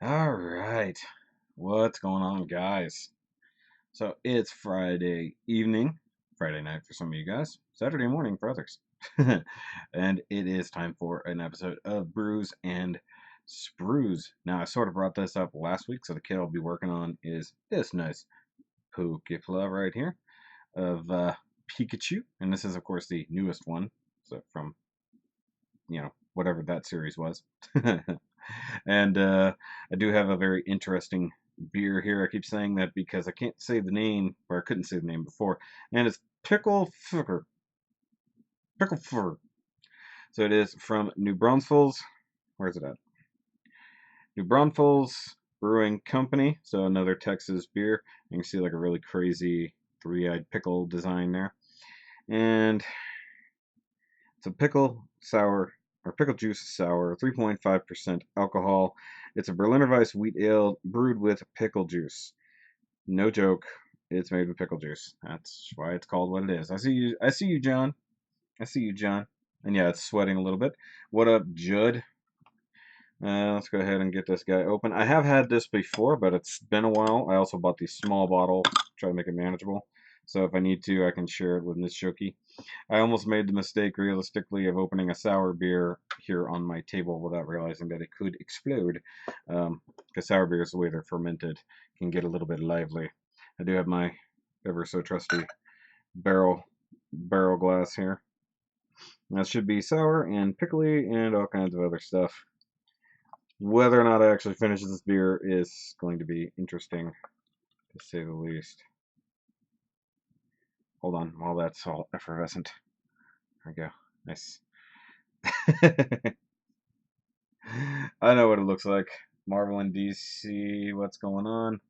All right. What's going on, guys? So it's Friday evening, Friday night for some of you guys, Saturday morning for others. And it is time for an episode of Brews and Sprues. Now, I sort of brought this up last week, so the kit I'll be working on is this nice Poke-pla right here of Pikachu. And this is, of course, the newest one, so from, whatever that series was. And I do have a very interesting beer here. I keep saying that because I can't say the name, or I couldn't say the name before, and it's Pickle Fur. Pickle Fur. So it is from New Braunfels. Where's it at? New Braunfels Brewing Company. So another Texas beer. You can see like a really crazy three-eyed pickle design there. And it's a pickle sour or pickle juice sour, 3.5% alcohol. It's a Berliner Weiss wheat ale brewed with pickle juice. No joke. It's made with pickle juice. That's why it's called what it is. I see you. I see you, John. I see you, John. And yeah, it's sweating a little bit. What up, Judd? Let's go ahead and get this guy open. I have had this before, but it's been a while. I also bought the small bottle, try to make it manageable. So if I need to, I can share it with Miss Shoki. I almost made the mistake, realistically, of opening a sour beer here on my table without realizing that it could explode. Because sour beers, the way they're fermented, can get a little bit lively. I do have my ever so trusty barrel glass here. That should be sour and pickly and all kinds of other stuff. Whether or not I actually finish this beer is going to be interesting, to say the least. Hold on, while that's all effervescent. There we go. Nice. I know what it looks like. Marvel and DC, what's going on?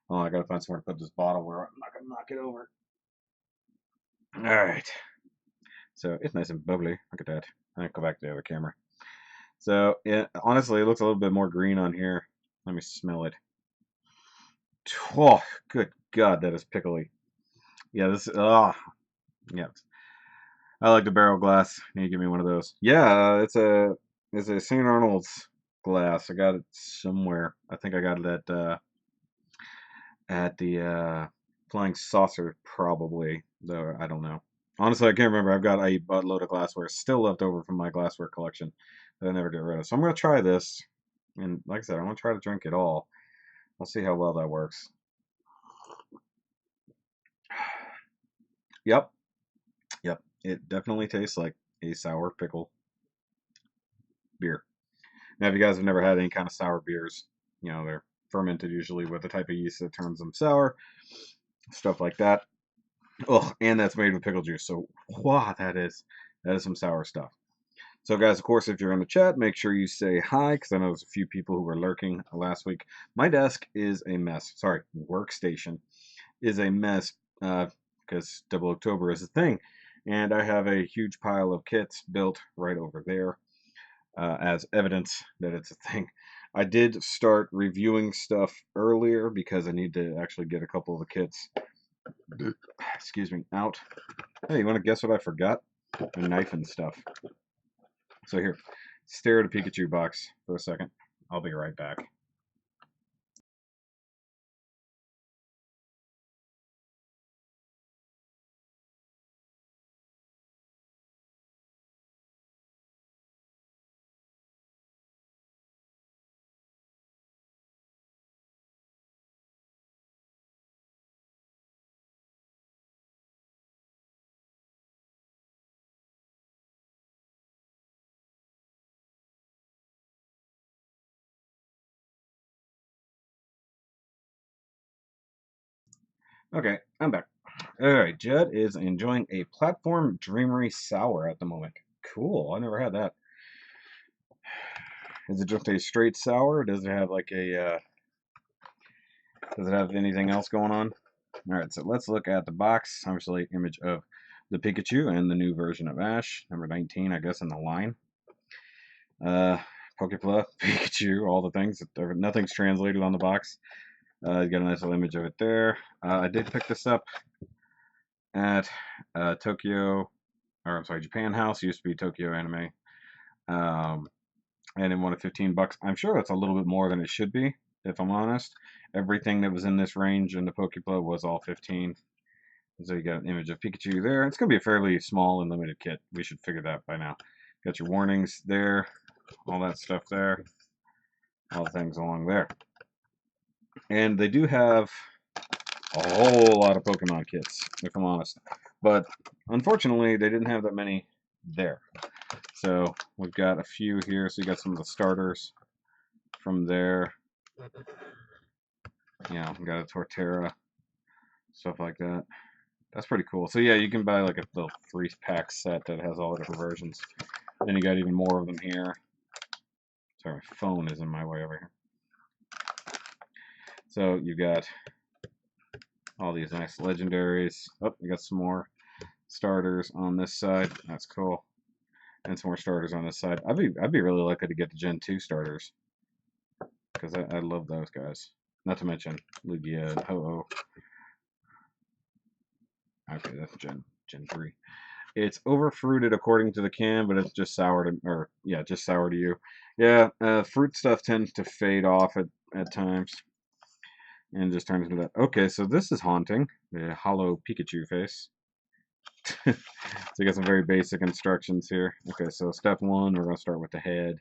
Oh, I gotta find somewhere to put this bottle where I'm not gonna knock it over. Alright. So it's nice and bubbly. Look at that. I can go back to the other camera. So honestly, it looks a little bit more green on here. Let me smell it. Oh, good God, that is pickly. Yeah, yeah. I like the barrel glass. You need to give me one of those. Yeah, it's a St. Arnold's glass. I got it somewhere. I think I got it at the Flying Saucer probably. Though I don't know. Honestly, I can't remember. I've got a buttload of glassware still left over from my glassware collection that I never get rid of. So I'm gonna try this, and like I said, I'm gonna try to drink it all. We'll see how well that works. Yep, yep. It definitely tastes like a sour pickle beer. Now, if you guys have never had any kind of sour beers, they're fermented usually with a type of yeast that turns them sour, stuff like that. Oh, and that's made with pickle juice. So, wow, that is some sour stuff. So, guys, of course, if you're in the chat, make sure you say hi because I know there's a few people who were lurking last week. My desk is a mess. Sorry, workstation is a mess because Double October is a thing, and I have a huge pile of kits built right over there. As evidence that it's a thing. I did start reviewing stuff earlier because I need to actually get a couple of the kits, excuse me, out. Hey, you want to guess what I forgot? A knife and stuff. So here, stare at a Pikachu box for a second. I'll be right back. Okay, I'm back. Alright, Judd is enjoying a Platform Dreamery Sour at the moment. Cool, I never had that. Is it just a straight sour? Does it have like does it have anything else going on? Alright, so let's look at the box. Obviously, image of the Pikachu and the new version of Ash, number 19, I guess, in the line. Poke-pla, Pikachu, all the things. Nothing's translated on the box. You got a nice little image of it there. I did pick this up at Tokyo, or I'm sorry, Japan House. It used to be Tokyo Anime. Um, and it wanted 15 bucks. I'm sure that's a little bit more than it should be, if I'm honest. Everything that was in this range in the Poke-pla was all 15. So you got an image of Pikachu there. It's going to be a fairly small and limited kit. We should figure that by now. Got your warnings there, all that stuff there, all the things along there. And they do have a whole lot of Pokemon kits, if I'm honest. But unfortunately, they didn't have that many there. So we've got a few here. So you got some of the starters from there. Yeah, we got a Torterra, stuff like that. That's pretty cool. So yeah, you can buy like a little 3-pack set that has all the different versions. Then you got even more of them here. Sorry, my phone is in my way over here. So you got all these nice legendaries. Oh, you got some more starters on this side. That's cool. And some more starters on this side. I'd be really lucky to get the Gen 2 starters, because I love those guys. Not to mention Lugia and Ho-Oh. Okay, that's Gen 3. It's overfruited according to the can, but it's just sour to, or yeah, just sour to you. Yeah, fruit stuff tends to fade off at times, and just turns into that. Okay, so this is haunting. The hollow Pikachu face. So you got some very basic instructions here. Okay, so step 1, we're going to start with the head.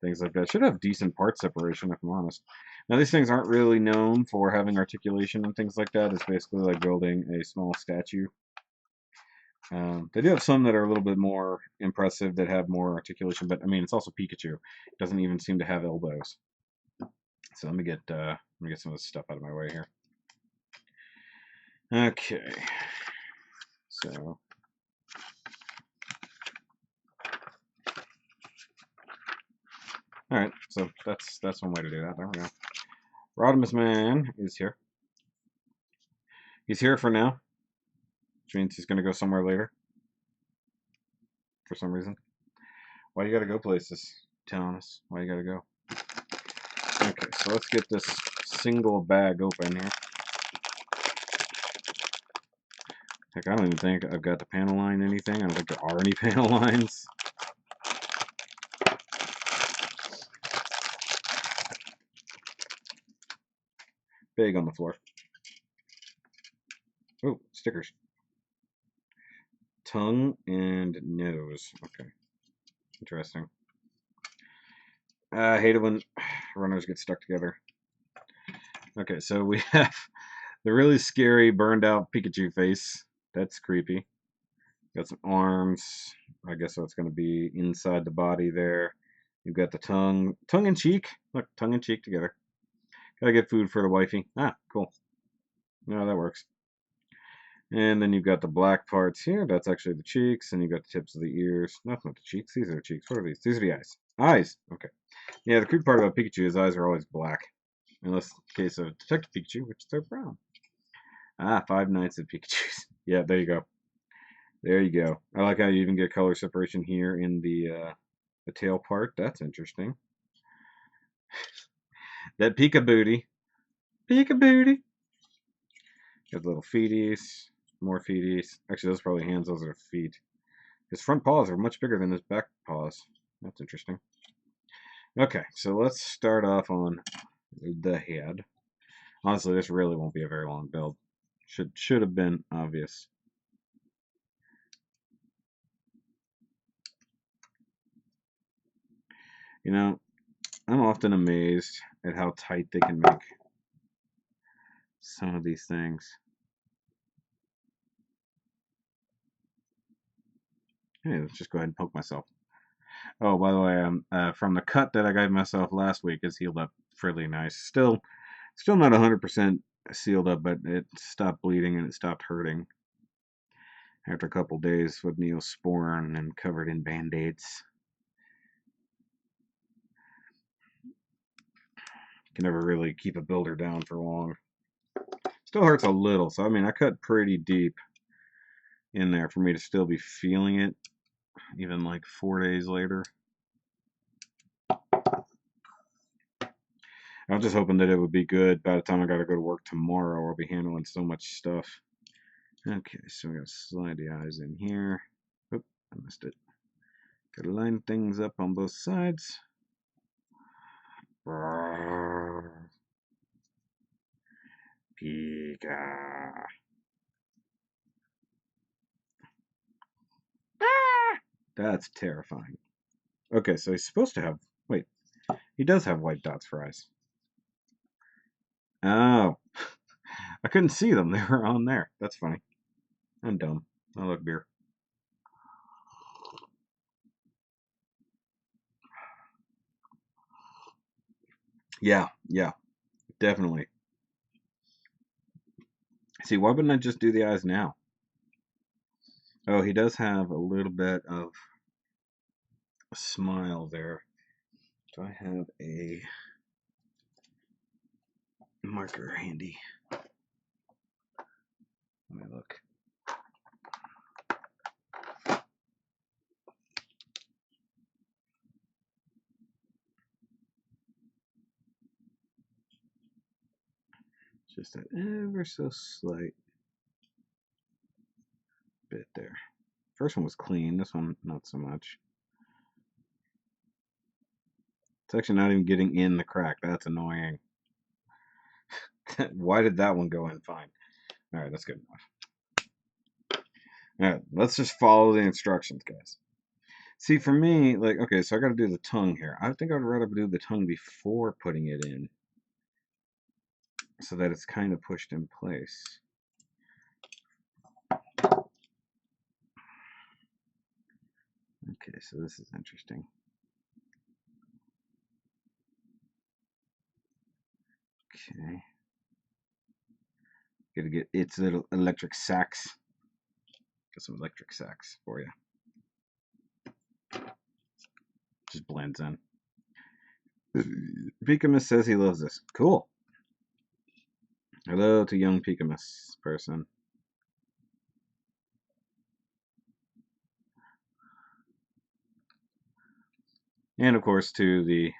Things like that. Should have decent part separation, if I'm honest. Now, these things aren't really known for having articulation and things like that. It's basically like building a small statue. They do have some that are a little bit more impressive, that have more articulation, but I mean, it's also Pikachu. It doesn't even seem to have elbows. So let me get some of this stuff out of my way here. Okay. So all right, so that's one way to do that. There we go. Rodimus Man is here. He's here for now, which means he's going to go somewhere later. For some reason. Why you got to go places? Telling us why you got to go. Okay, so let's get this single bag open here. Heck, I don't even think I've got the panel line anything. I don't think there are any panel lines. Big on the floor. Oh, stickers. Tongue and nose. Okay. Interesting. I hate it when runners get stuck together. Okay, so we have the really scary burned out Pikachu face. That's creepy. Got some arms. I guess that's going to be inside the body there. You've got the tongue. Tongue and cheek. Look, tongue and cheek together. Gotta get food for the wifey. Ah, cool. No, that works. And then you've got the black parts here. That's actually the cheeks. And you've got the tips of the ears. No, that's not the cheeks. These are the cheeks. What are these? These are the eyes. Eyes. Okay. Yeah, the creepy part about Pikachu, his eyes are always black. Unless in the case of Detective Pikachu, which they're brown. Ah, 5 Nights of Pikachus. Yeah, there you go. There you go. I like how you even get color separation here in the tail part. That's interesting. That Pika booty. Pika booty. Got little feeties. More feeties. Actually, those are probably hands. Those are feet. His front paws are much bigger than his back paws. That's interesting. Okay, so let's start off on the head. Honestly, this really won't be a very long build. Should have been obvious. You know, I'm often amazed at how tight they can make some of these things. Hey, let's just go ahead and poke myself. Oh, by the way, from the cut that I gave myself last week, it's healed up fairly nice. Still not 100% sealed up, but it stopped bleeding and it stopped hurting after a couple days with Neosporin and covered in band-aids. Can never really keep a builder down for long. Still hurts a little, so I mean, I cut pretty deep in there for me to still be feeling it, even like 4 days later. I was just hoping that it would be good by the time I got to go to work tomorrow. I'll be handling so much stuff. Okay, so we gotta slide the eyes in here. Oop, I missed it. Gotta line things up on both sides. Pika. That's terrifying. Okay, so he's supposed to have... Wait, he does have white dots for eyes. Oh. I couldn't see them. They were on there. That's funny. I'm dumb. I love beer. Yeah, definitely. See, why wouldn't I just do the eyes now? Oh, he does have a little bit of a smile there. Do I have a marker handy? Let me look. Just an ever so slight bit there. First one was clean. This one, not so much. It's actually not even getting in the crack. That's annoying. Why did that one go in fine? All right, that's good enough. All right, let's just follow the instructions, guys. See, for me, like, okay, so I got to do the tongue here. I think I'd rather do the tongue before putting it in, so that it's kind of pushed in place. Okay, so this is interesting. Okay. Gotta get its little electric sax. Got some electric sax for you. Just blends in. Pikachu says he loves this. Cool. Hello to young Pikachu person. And of course to the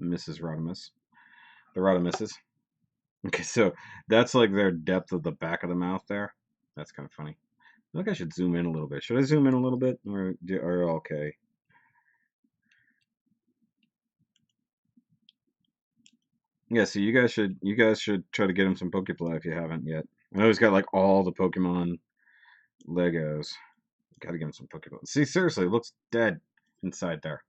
Mrs. Rodimus. The Rodimuses. Okay, so that's like their depth of the back of the mouth there. That's kind of funny. I think I should zoom in a little bit. Should I zoom in a little bit? Or okay? Yeah, so you guys should try to get him some Poke-pla if you haven't yet. I know he's got like all the Pokemon Legos. Gotta give him some Poke-pla. See, seriously, it looks dead inside there.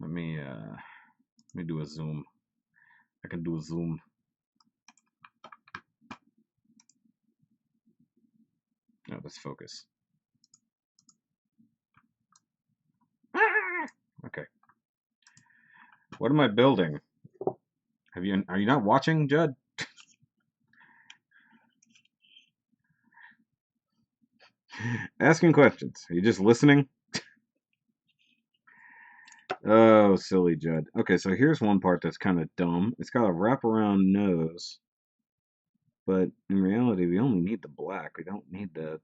Let me do a zoom. I can do a zoom. No, let's focus. Okay. What am I building? Are you not watching, Judd? Asking questions. Are you just listening? Oh, silly Judd. Okay, so here's one part that's kind of dumb. It's got a wraparound nose, but in reality, we only need the black. We don't need the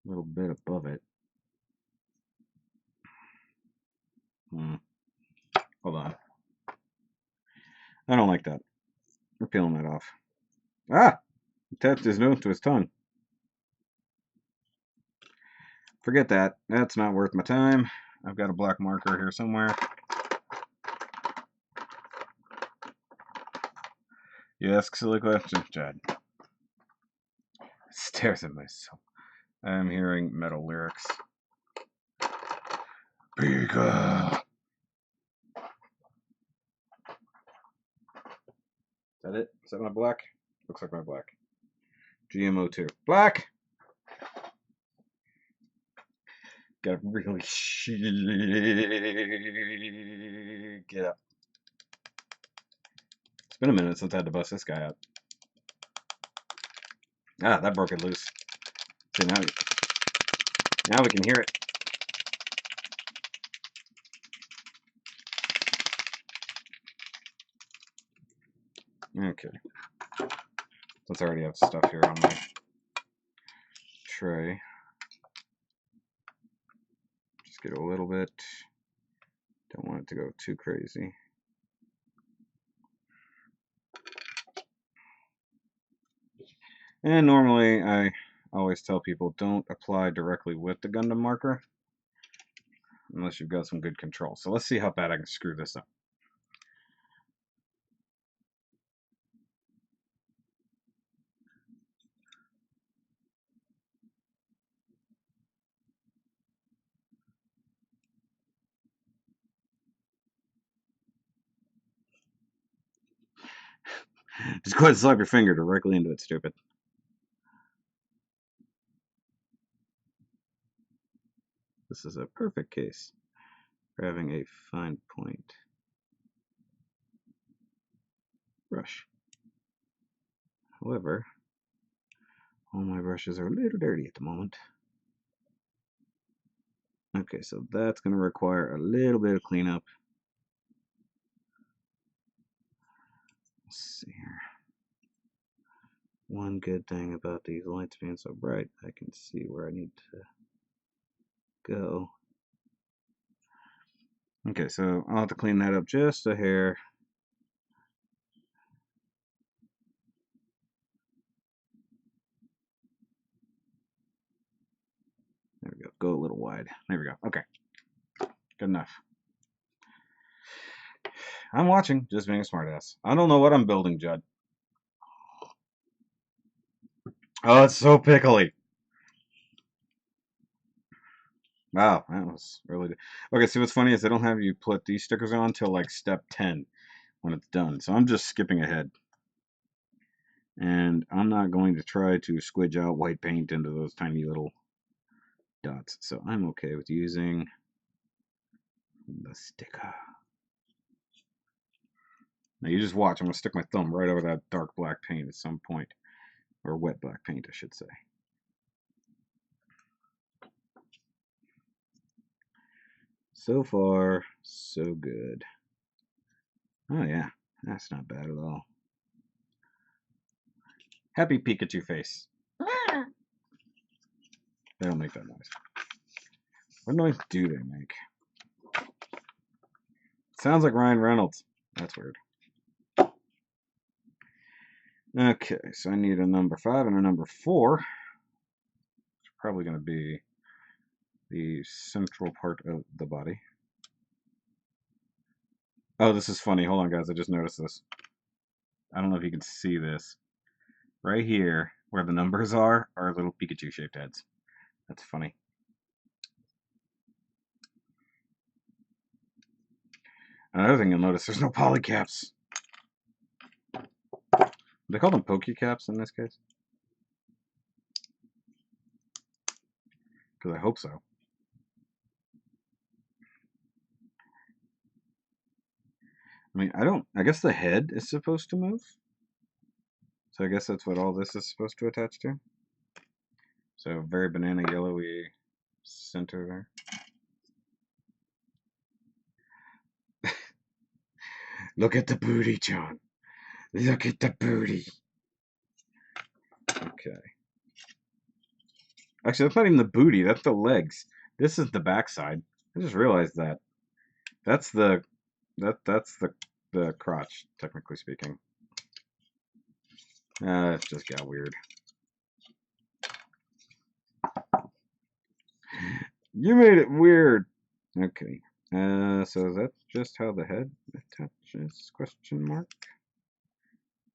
little bit above it. Hold on. I don't like that. I'm peeling that off. Ah! Attached his nose to his tongue. Forget that. That's not worth my time. I've got a black marker here somewhere. You ask silly questions, Chad. Stares at myself. I am hearing metal lyrics. Pika! Is that it? Is that my black? Looks like my black. GMO2. Black! Gotta really get up. It's been a minute since I had to bust this guy out. Ah, that broke it loose. See, now we can hear it. Okay. Since I already have stuff here on my tray. Just get a little bit. Don't want it to go too crazy. And normally I always tell people don't apply directly with the Gundam marker. unless you've got some good control. So let's see how bad I can screw this up. Just go ahead and slap your finger directly into it, stupid. This is a perfect case for having a fine point brush. However, all my brushes are a little dirty at the moment. Okay, so that's going to require a little bit of cleanup. Let's see here. One good thing about these lights being so bright, I can see where I need to go. Okay, so I'll have to clean that up just a hair. There we go. Go a little wide. There we go. Okay. Good enough. I'm watching, just being a smartass. I don't know what I'm building, Judd. Oh, it's so pickly. Wow, that was really good. Okay, see what's funny is they don't have you put these stickers on until like step 10 when it's done. So I'm just skipping ahead. And I'm not going to try to squidge out white paint into those tiny little dots. So I'm okay with using the sticker. Now you just watch. I'm going to stick my thumb right over that dark black paint at some point. Or wet black paint, I should say. So far, so good. Oh yeah, that's not bad at all. Happy Pikachu face. They don't make that noise. What noise do they make? Sounds like Ryan Reynolds. That's weird. Okay, so I need a number 5 and a number 4. It's probably going to be the central part of the body. Oh, this is funny. Hold on, guys. I just noticed this. I don't know if you can see this. Right here, where the numbers are little Pikachu-shaped heads. That's funny. Another thing you'll notice, there's no polycaps. They call them Poke-caps in this case? Because I hope so. I mean, I guess the head is supposed to move. So I guess that's what all this is supposed to attach to. So very banana yellowy center there. Look at the booty, John. Look at the booty. Okay. Actually, that's not even the booty. That's the legs. This is the backside. I just realized that. That's the crotch, technically speaking. It just got weird. You made it weird. Okay. So that's just how the head attaches? Question mark.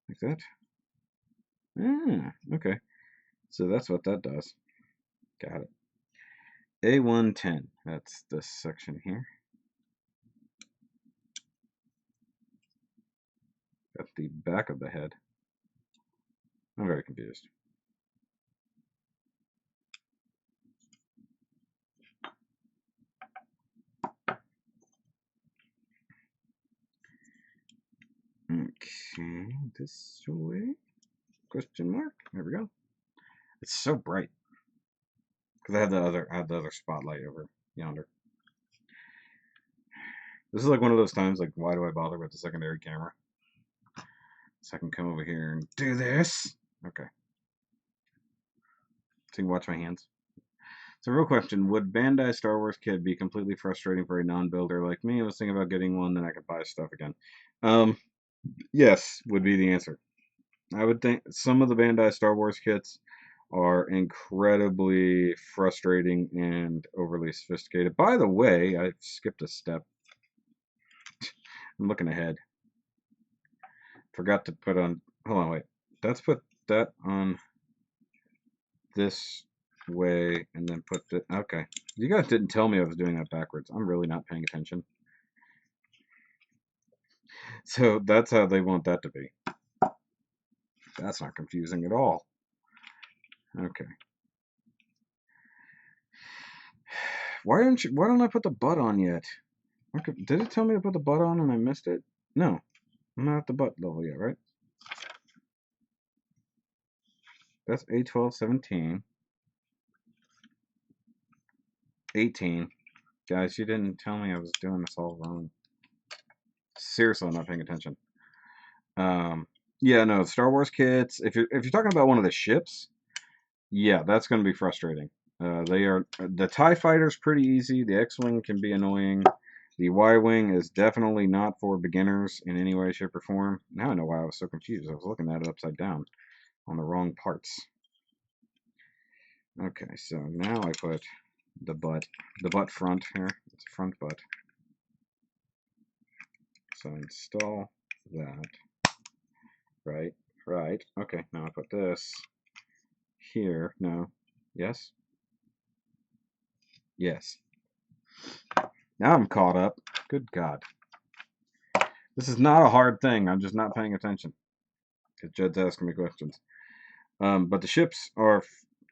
Like that. Ah, okay. So that's what that does. Got it. A110. That's this section here. That's the back of the head. I'm very confused. Okay, this way? Question mark. There we go. It's so bright because I had the other spotlight over yonder. This is like one of those times like, why do I bother with the secondary camera? So I can come over here and do this. Okay. So you can watch my hands. So real question, would Bandai Star Wars Kid be completely frustrating for a non-builder like me? I was thinking about getting one, then I could buy stuff again. Yes, would be the answer. I would think some of the Bandai Star Wars kits are incredibly frustrating and overly sophisticated. By the way, I skipped a step. I'm looking ahead. Forgot to put on, hold on, wait. Let's put that on this way and then put the, okay. You guys didn't tell me I was doing that backwards. I'm really not paying attention. So that's how they want that to be. That's not confusing at all. Okay. Why don't I put the butt on yet? Okay. Did it tell me to put the butt on and I missed it? No. I'm not at the butt level yet, right? That's A12, 17. 18. Guys, you didn't tell me I was doing this all wrong. Seriously, I'm not paying attention. Yeah, no, Star Wars kits. If you're talking about one of the ships, yeah, that's going to be frustrating. The TIE Fighter's pretty easy. The X-Wing can be annoying. The Y-Wing is definitely not for beginners in any way, shape, or form. Now I know why I was so confused. I was looking at it upside down on the wrong parts. Okay, so now I put the butt front here. It's a front butt. So install that. Right. Okay, now I put this here. No. Yes? Yes. Now I'm caught up. Good God. This is not a hard thing. I'm just not paying attention. Because Jed's asking me questions. But the ships are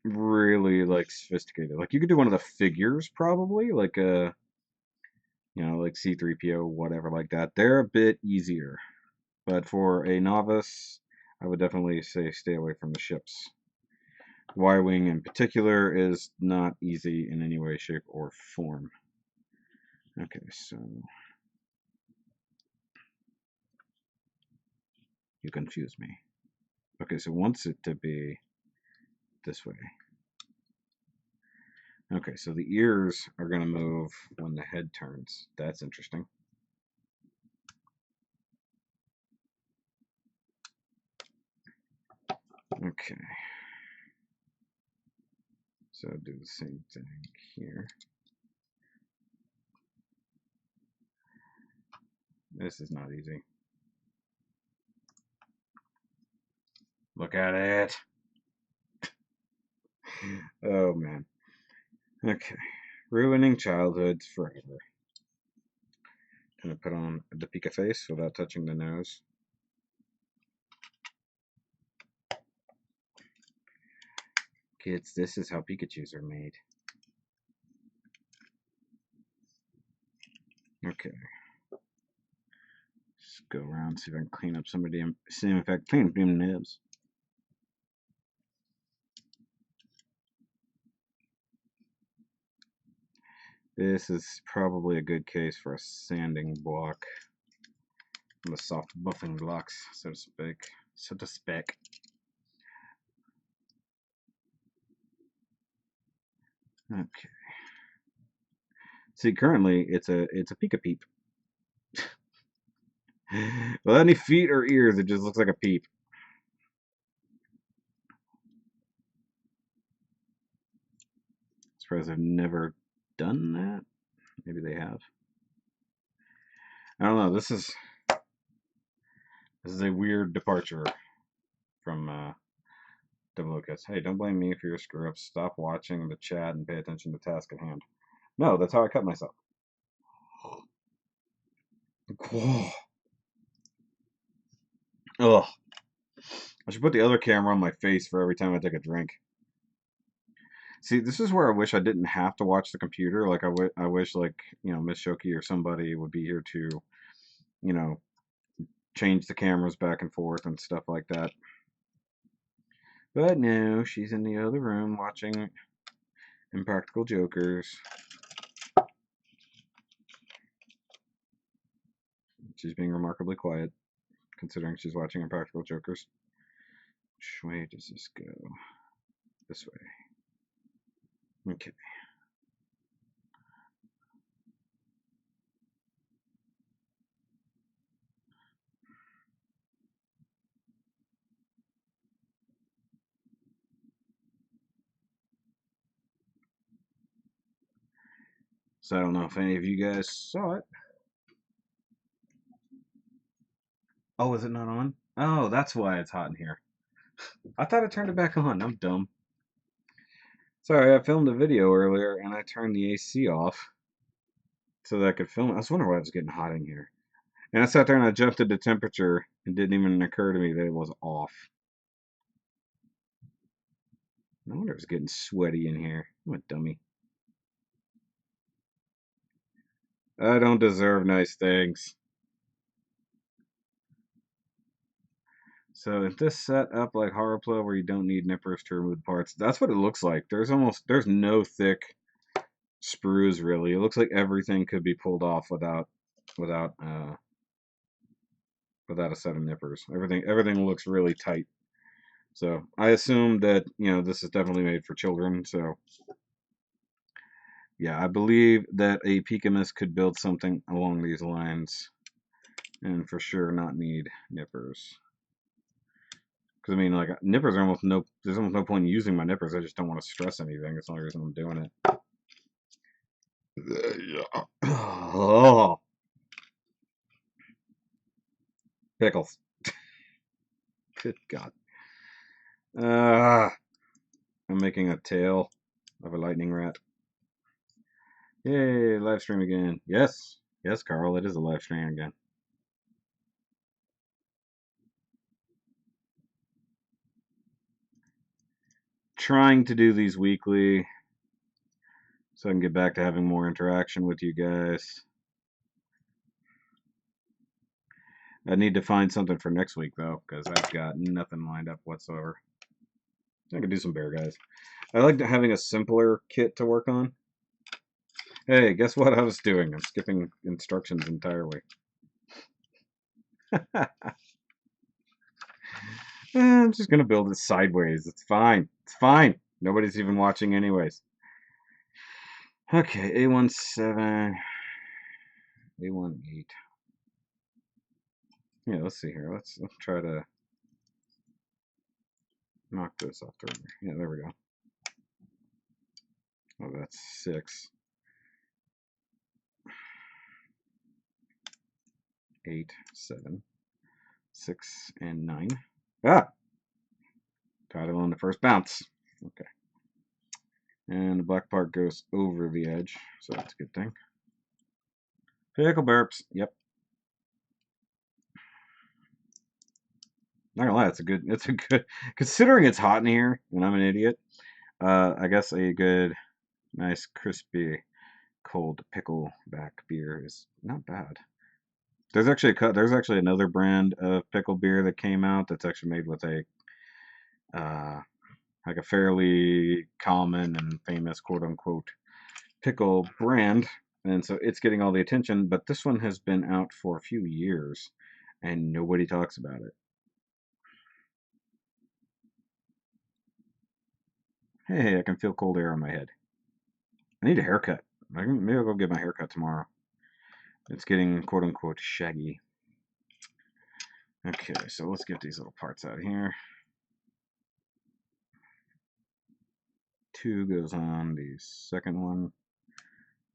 really, like, sophisticated. Like, you could do one of the figures, probably. Like, like C-3PO, whatever like that. They're a bit easier. But for a novice, I would definitely say stay away from the ships. Y-Wing in particular is not easy in any way, shape, or form. Okay, so you confuse me. Okay, so wants it to be this way. Okay, so the ears are going to move when the head turns. That's interesting. Okay. So do the same thing here. This is not easy. Look at it. Oh, man. Okay. Ruining childhoods forever. Gonna put on the Pika face without touching the nose. Kids, this is how Pikachus are made. Okay. Just go around, see if I can clean up some of them. See if I can clean up them nibs. This is probably a good case for a sanding block. The soft buffing blocks, so to speak. Okay. See, currently it's a Pika peep. Without any feet or ears, it just looks like a peep. I'm surprised I've never done that. Maybe they have. I don't know. This is a weird departure from Double Lucas. Hey, don't blame me for your screw ups. Stop watching the chat and pay attention to the task at hand. No, that's how I cut myself. Whoa. Ugh. I should put the other camera on my face for every time I take a drink. See, this is where I wish I didn't have to watch the computer. Like, I wish, like, Miss Shoki or somebody would be here to, change the cameras back and forth and stuff like that. But no, she's in the other room watching Impractical Jokers. She's being remarkably quiet, considering she's watching Impractical Jokers. Which way does this go? This way. Okay. So I don't know if any of you guys saw it. Oh, is it not on? Oh, that's why it's hot in here. I thought I turned it back on. I'm dumb. Sorry, I filmed a video earlier and I turned the AC off so that I could film it. I was wondering why it was getting hot in here. And I sat there and I adjusted the temperature. It didn't even occur to me that it was off. No wonder it was getting sweaty in here. I'm a dummy. I don't deserve nice things. So if this set up like Poke-pla where you don't need nippers to remove parts, that's what it looks like. There's no thick sprues really. It looks like everything could be pulled off without a set of nippers. Everything looks really tight. So I assume that, this is definitely made for children. So yeah, I believe that a Pikachu could build something along these lines, and for sure not need nippers. Because I mean, like nippers are almost no. There's almost no point in using my nippers. I just don't want to stress anything. That's the only reason I'm doing it. Oh, pickles. Good God. I'm making a tail of a lightning rat. Yay, live stream again. Yes. Yes, Carl, it is a live stream again. Trying to do these weekly so I can get back to having more interaction with you guys. I need to find something for next week, though, because I've got nothing lined up whatsoever. I could do some bear guys. I like having a simpler kit to work on. Hey, guess what I was doing? I'm skipping instructions entirely. I'm just going to build it sideways. It's fine. It's fine. Nobody's even watching anyways. Okay, A17, A18. Yeah, let's see here. Let's try to knock this off the river. Yeah, there we go. Oh, that's 6. 8, 7, 6, and 9. Ah! Got it on the first bounce. Okay. And the black part goes over the edge, so that's a good thing. Pickle burps. Yep. Not gonna lie, it's a good, considering it's hot in here and I'm an idiot, I guess a good, nice, crispy, cold pickleback beer is not bad. There's actually another brand of pickle beer that came out that's actually made with a, like a fairly common and famous quote unquote pickle brand, and so it's getting all the attention, but this one has been out for a few years and nobody talks about it. Hey, I can feel cold air on my head. I need a haircut. Maybe I'll go get my haircut tomorrow. It's getting quote unquote shaggy. Okay, so let's get these little parts out here. 2 goes on the second one.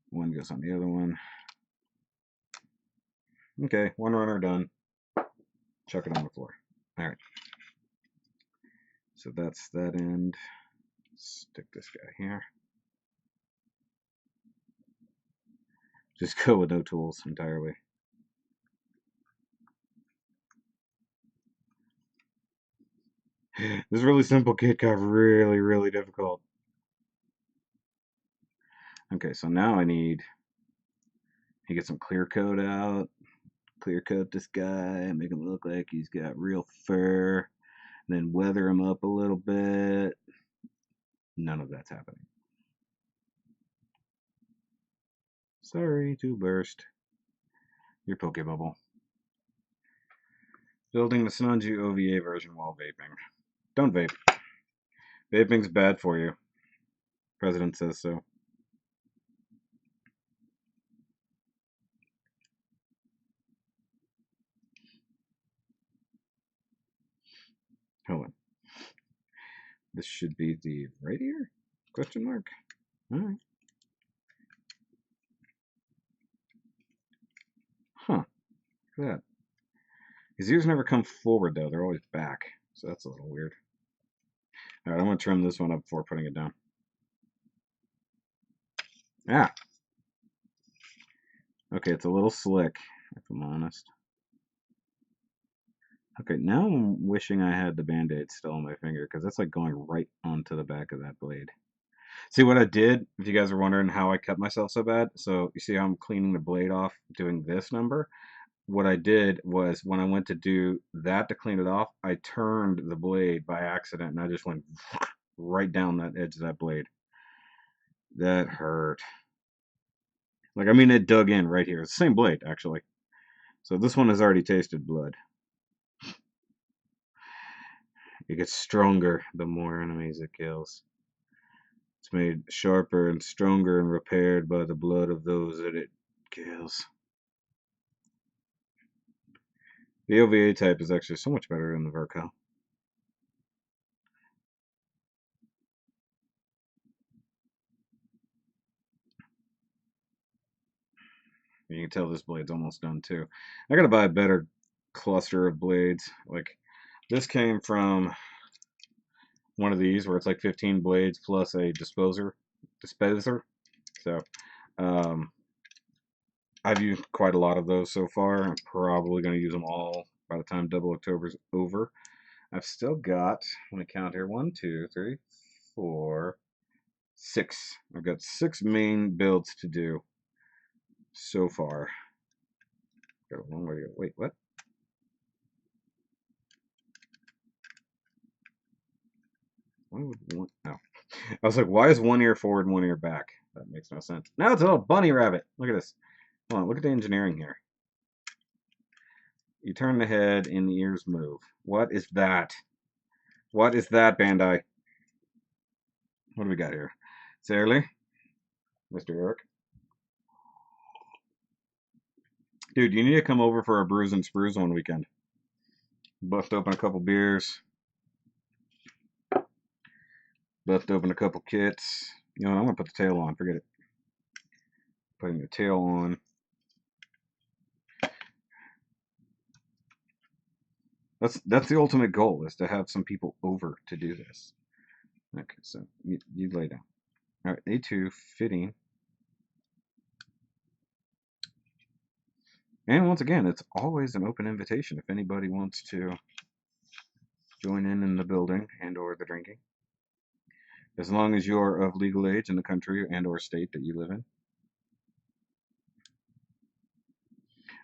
1 goes on the other one. Okay, 1 runner done. Chuck it on the floor. Alright. So that's that end. Stick this guy here. Just go with no tools entirely. This really simple kit got really, really difficult. Okay, so now I need to get some clear coat out. Clear coat this guy, make him look like he's got real fur, and then weather him up a little bit. None of that's happening. Sorry to burst your Poke Bubble. Building the Sanju OVA version while vaping. Don't vape. Vaping's bad for you. President says so. Hold on. This should be the right ear? Question mark. Alright. Huh. Look at that. His ears never come forward, though. They're always back. So that's a little weird. Alright, I'm going to trim this one up before putting it down. Ah. Okay, it's a little slick, if I'm honest. Okay, now I'm wishing I had the Band-Aid still on my finger, because that's like going right onto the back of that blade. See what I did, if you guys are wondering how I cut myself so bad? So you see how I'm cleaning the blade off doing this number? What I did was when I went to do that to clean it off, I turned the blade by accident and I just went right down that edge of that blade. That hurt. Like, I mean, it dug in right here. It's the same blade, actually. So this one has already tasted blood. It gets stronger the more enemies it kills. It's made sharper and stronger and repaired by the blood of those that it kills. The OVA type is actually so much better than the Verco. You can tell this blade's almost done too. I gotta buy a better cluster of blades. Like, this came from one of these where it's like 15 blades plus a disposer. So, I've used quite a lot of those so far. I'm probably going to use them all by the time Double October's over. I've still got, let me count here, 1, 2, 3, 4, 6. I've got 6 main builds to do so far. Got a long way to go. Wait, what? Why would one? Oh. I was like, why is one ear forward and one ear back? That makes no sense. Now it's a little bunny rabbit. Look at this. Hold on, look at the engineering here. You turn the head and the ears move. What is that? What is that, Bandai? What do we got here? Sarely? Mr. Eric? Dude, you need to come over for our Brews and Sprues one weekend. Bust open a couple beers. Bust open a couple kits. You know, I'm going to put the tail on. Forget it. Putting the tail on. That's the ultimate goal, is to have some people over to do this. Okay, so you lay down. All right, A2 fitting. And once again, it's always an open invitation if anybody wants to join in the building and or the drinking. As long as you're of legal age in the country and or state that you live in.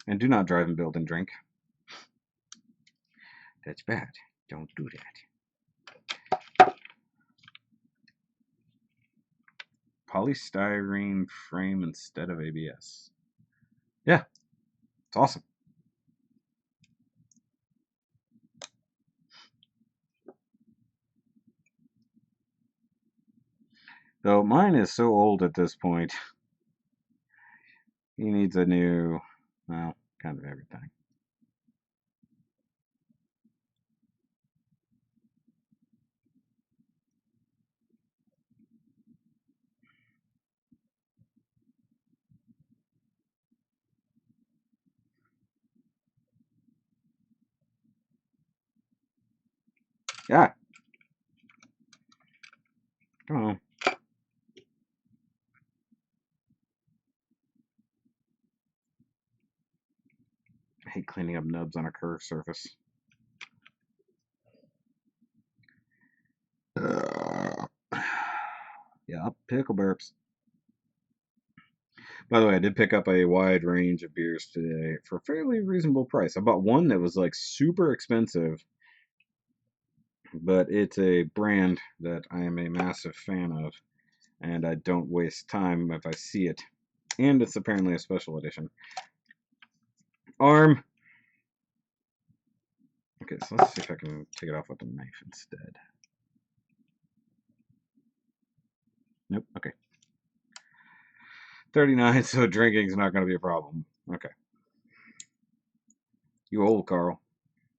And do not drive and build and drink. That's bad. Don't do that. Polystyrene frame instead of ABS. Yeah, it's awesome. Though mine is so old at this point, he needs a new, well, kind of everything. Yeah. Come on. I hate cleaning up nubs on a curved surface. Yeah, pickle burps. By the way, I did pick up a wide range of beers today for a fairly reasonable price. I bought one that was like super expensive, but it's a brand that I am a massive fan of, and I don't waste time if I see it. And it's apparently a special edition. Arm. Okay, so let's see if I can take it off with a knife instead. Nope, okay. 39, so drinking's not going to be a problem. Okay. You old, Carl.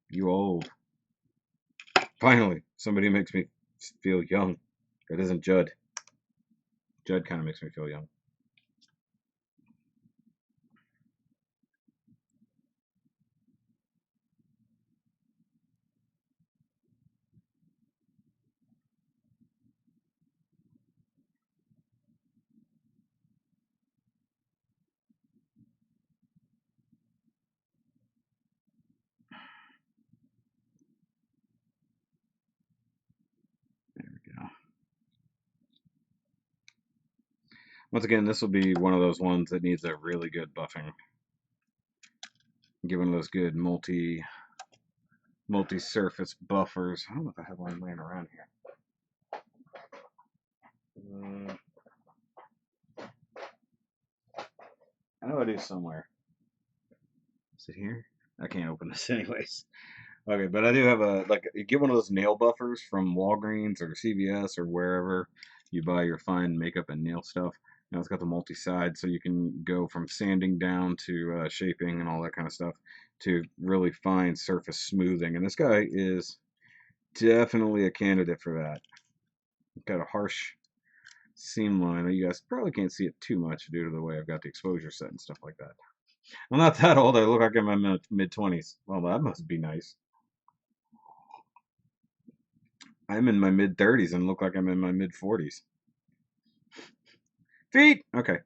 You old. Finally, somebody makes me feel young. It isn't Judd. Judd kind of makes me feel young. Once again, this will be one of those ones that needs a really good buffing. Give one of those good multi-surface buffers. I don't know if I have one laying around here. I know I do somewhere. Is it here? I can't open this anyways. Okay, but I do have you get one of those nail buffers from Walgreens or CVS or wherever you buy your fine makeup and nail stuff. Now it's got the multi-side, so you can go from sanding down to shaping and all that kind of stuff to really fine surface smoothing. And this guy is definitely a candidate for that. Got a harsh seam line. You guys probably can't see it too much due to the way I've got the exposure set and stuff like that. I'm not that old. I look like I'm in my mid-20s. Well, that must be nice. I'm in my mid-30s and look like I'm in my mid-40s. Feet! Okay.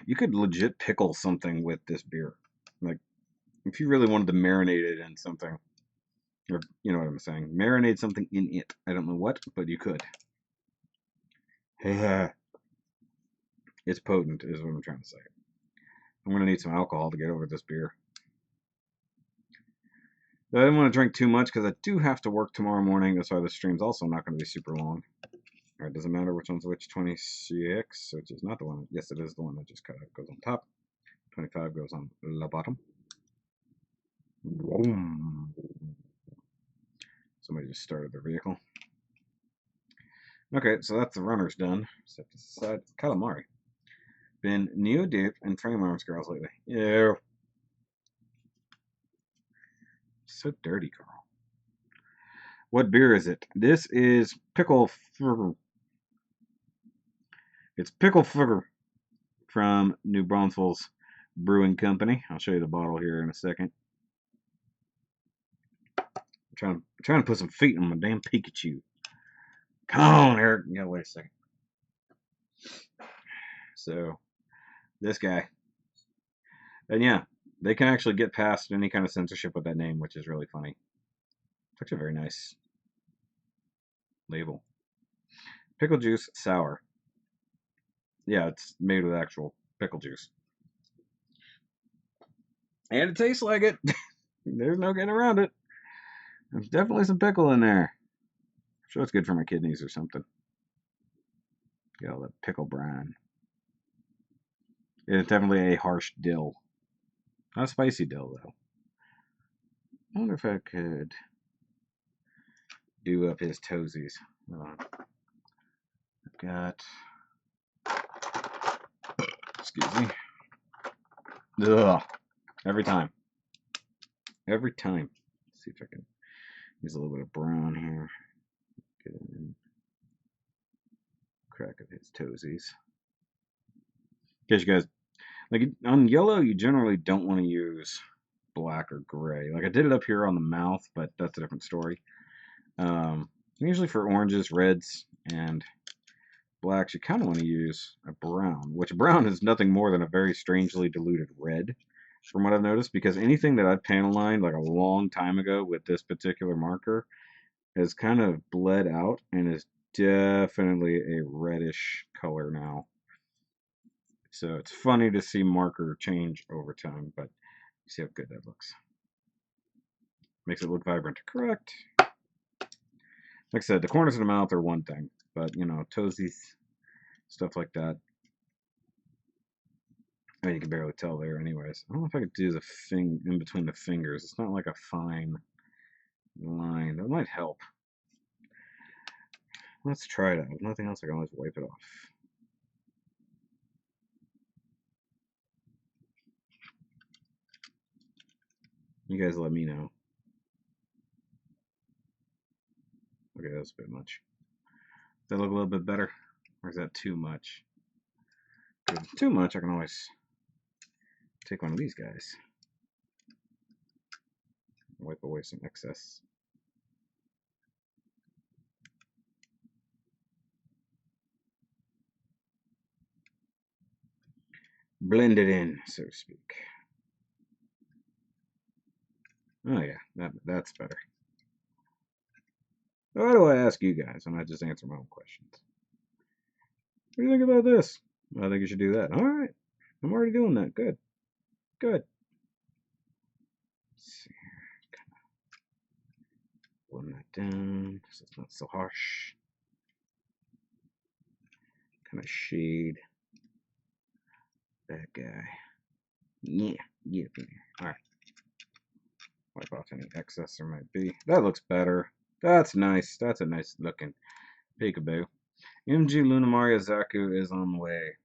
You could legit pickle something with this beer. Like, if you really wanted to marinate it in something. Or, you know what I'm saying. Marinate something in it. I don't know what, but you could. It's potent, is what I'm trying to say. I'm going to need some alcohol to get over this beer. I didn't want to drink too much because I do have to work tomorrow morning. That's why the stream's also not going to be super long. Alright, doesn't matter which one's which. 26, which is not the one. Yes, it is the one that just cut out, goes on top. 25 goes on the bottom. Boom. Somebody just started their vehicle. Okay, so that's the runners done. Set this aside. Calamari. Been neo dip and frame arms girls lately. Yeah. So dirty, Carl. What beer is it? This is Pickle Figger. It's Pickle Figger from New Braunfels Brewing Company. I'll show you the bottle here in a second. I'm trying to put some feet on my damn Pikachu. Come on, Eric. Yeah, wait a second. So, this guy. And yeah, they can actually get past any kind of censorship with that name, which is really funny. It's actually a very nice label. Pickle juice sour. Yeah, it's made with actual pickle juice. And it tastes like it. There's no getting around it. There's definitely some pickle in there. I'm sure it's good for my kidneys or something. Got all that pickle brine. It's definitely a harsh dill. Not a spicy dill, though. I wonder if I could do up his toesies. I've got... Excuse me. Ugh. Every time. Every time. Let's see if I can use a little bit of brown here. Get in. Crack of his toesies. In case you guys, like on yellow, you generally don't want to use black or gray. Like I did it up here on the mouth, but that's a different story. Usually for oranges, reds, and blacks, you kind of want to use a brown, which brown is nothing more than a very strangely diluted red, from what I've noticed, because anything that I've panel lined like a long time ago with this particular marker has kind of bled out and is definitely a reddish color now. So it's funny to see marker change over time, but you see how good that looks. Makes it look vibrant. Correct. Like I said, the corners of the mouth are one thing, but you know, toesies, stuff like that. I mean, you can barely tell there anyways. I don't know if I could do the thing in between the fingers. It's not like a fine line. That might help. Let's try it out. If nothing else, I can always wipe it off. You guys let me know. Okay, that's a bit much. Does that look a little bit better? Or is that too much? If it's too much, I can always take one of these guys. Wipe away some excess. Blend it in, so to speak. Oh yeah, that's better. Why do I ask you guys and I just answer my own questions? What do you think about this? I think you should do that. All right. I'm already doing that. Good. Good. Let's see here. Kind of blend that down so it's not so harsh. Kind of shade that guy. Yeah. Get up in here. All right. Wipe off any excess there might be. That looks better. That's nice. That's a nice looking peekaboo. MG Lunamaria Zaku is on the way.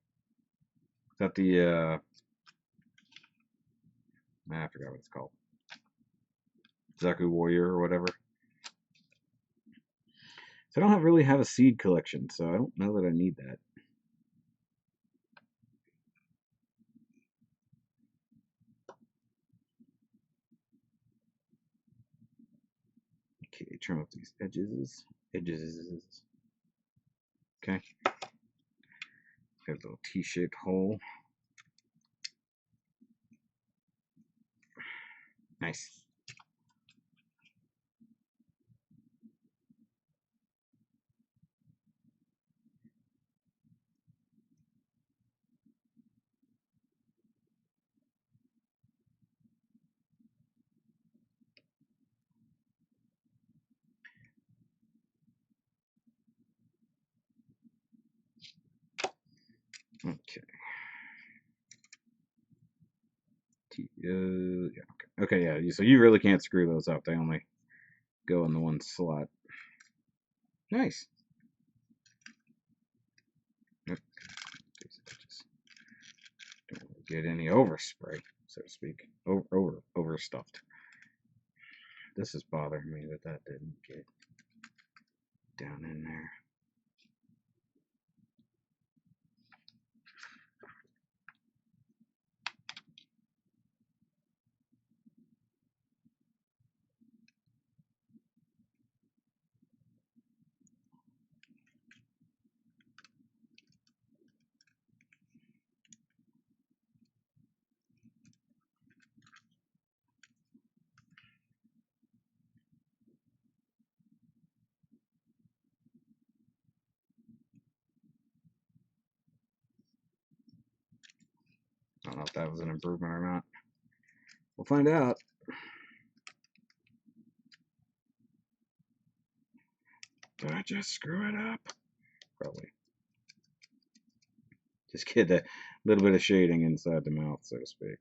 Is that the I forgot what it's called. Zaku Warrior or whatever. So I don't really have a seed collection, so I don't know that I need that. Okay, trim up these edges. Okay. Got a little T-shaped hole. Nice. Okay. Yeah, okay. Okay, yeah. So you really can't screw those up. They only go in the one slot. Nice. Don't get any overspray, so to speak. Overstuffed. This is bothering me that didn't get down in there. I don't know if that was an improvement or not. We'll find out. Did I just screw it up? Probably. Just get a little bit of shading inside the mouth, so to speak.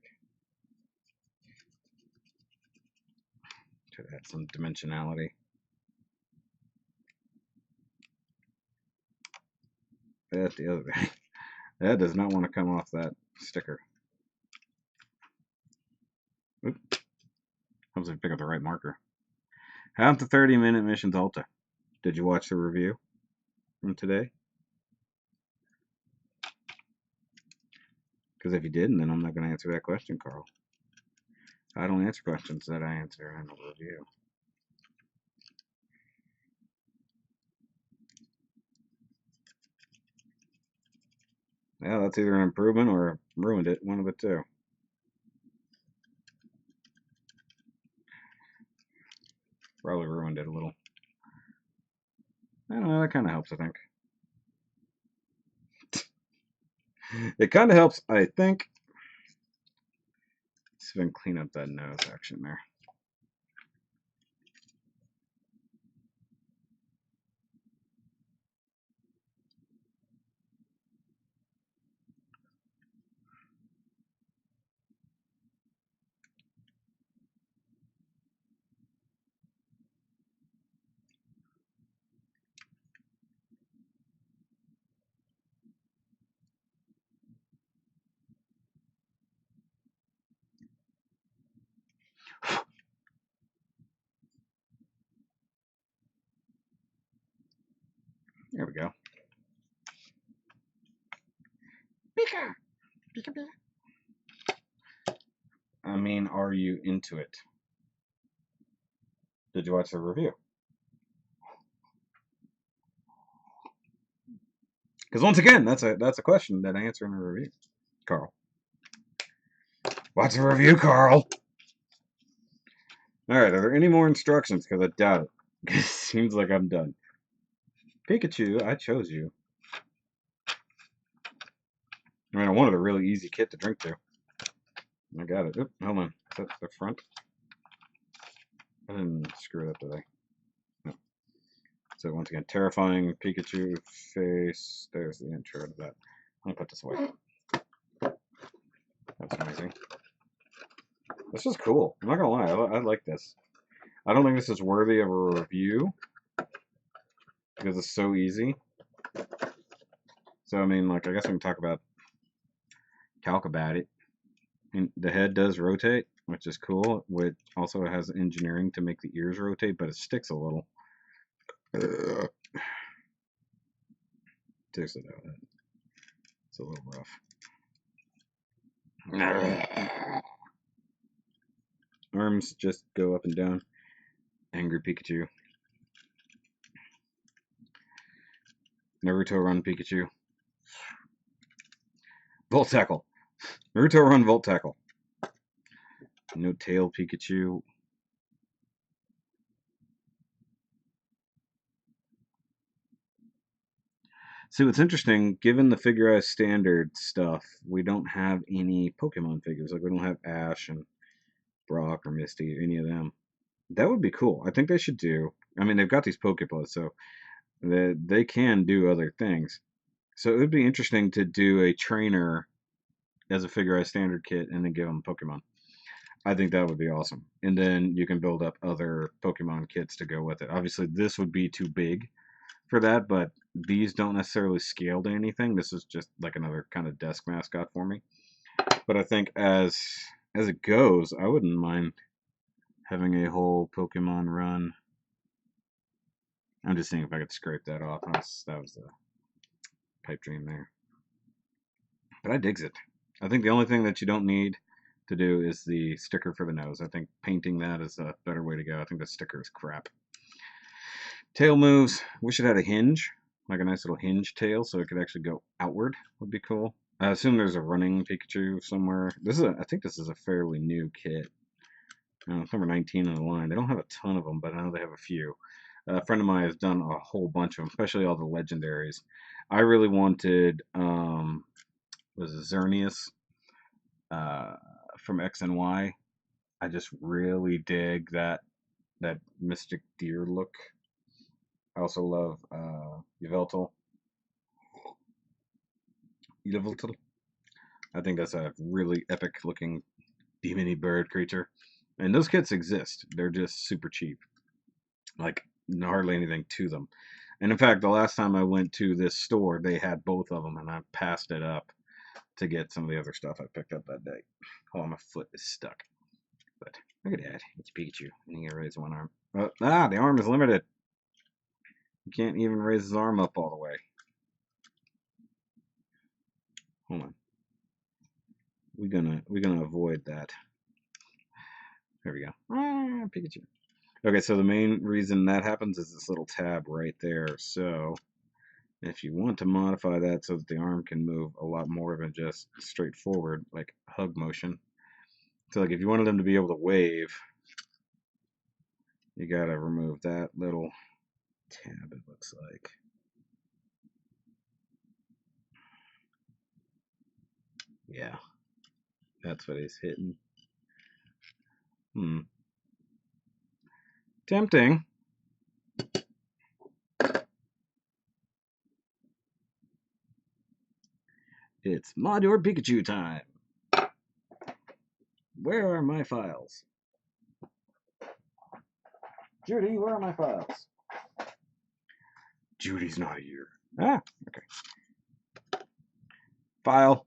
To add some dimensionality. That's the other thing. That does not want to come off that sticker. Oop. Hopefully I pick up the right marker. How's the 30-minute Missions Alta? Did you watch the review from today? Because if you didn't, then I'm not going to answer that question, Carl. I don't answer questions that I answer in a review. Yeah, that's either an improvement or ruined it. One of the two. Probably ruined it a little. I don't know, that kind of helps, I think. It kind of helps, I think. Let's see if I can clean up that nose action there. There we go. Pika! Pika. I mean, are you into it? Did you watch the review? Because once again, that's a question that I answer in a review, Carl. Watch the review, Carl. All right. Are there any more instructions? Because I doubt it. It seems like I'm done. Pikachu, I chose you. I mean, I wanted a really easy kit to drink to. I got it. Oop, hold on. Is that the front? I didn't screw it up, did I? No. So once again, terrifying Pikachu face. There's the intro to that. I'm gonna put this away. That's amazing. This is cool. I'm not gonna lie, I like this. I don't think this is worthy of a review because it's so easy. So I mean, like, I guess we can talk about it. And the head does rotate, which is cool. It also has engineering to make the ears rotate, but it sticks a little. Takes it out. It's a little rough. Arms just go up and down. Angry Pikachu. Naruto run Pikachu. Volt Tackle. Naruto run Volt Tackle. No tail Pikachu. See, what's interesting, given the Figurized Standard stuff, we don't have any Pokemon figures. Like, we don't have Ash and Brock or Misty or any of them. That would be cool. I think they should do. I mean, they've got these Poke-pla, so they can do other things. So it would be interesting to do a trainer as a Figurized Standard kit and then give them Pokemon. I think that would be awesome. And then you can build up other Pokemon kits to go with it. Obviously, this would be too big for that, but these don't necessarily scale to anything. This is just like another kind of desk mascot for me. But I think as it goes, I wouldn't mind having a whole Pokemon run. I'm just seeing if I could scrape that off. That was the pipe dream there. But I digs it. I think the only thing that you don't need to do is the sticker for the nose. I think painting that is a better way to go. I think the sticker is crap. Tail moves. Wish it had a hinge, like a nice little hinge tail, so it could actually go outward. Would be cool. I assume there's a running Pikachu somewhere. I think this is a fairly new kit. It's number 19 on the line. They don't have a ton of them, but I know they have a few. A friend of mine has done a whole bunch of them, especially all the legendaries. I really wanted, was it Xerneas from X and Y. I just really dig that mystic deer look. I also love Yveltal. I think that's a really epic looking demony bird creature. And those kits exist. They're just super cheap. Like, hardly anything to them. And in fact, the last time I went to this store, they had both of them, and I passed it up to get some of the other stuff I picked up that day. Oh, my foot is stuck. But look at that. It's Pikachu. And he can raise one arm. The arm is limited. You can't even raise his arm up all the way. Hold on. We're gonna avoid that. There we go. Pikachu. Okay, so the main reason that happens is this little tab right there. So if you want to modify that so that the arm can move a lot more than just straightforward, like hug motion. So like if you wanted them to be able to wave, you gotta remove that little tab, it looks like. Yeah, that's what he's hitting. Tempting. It's Modular Pikachu time. Where are my files? Judy, where are my files? Judy's not here. Okay. File.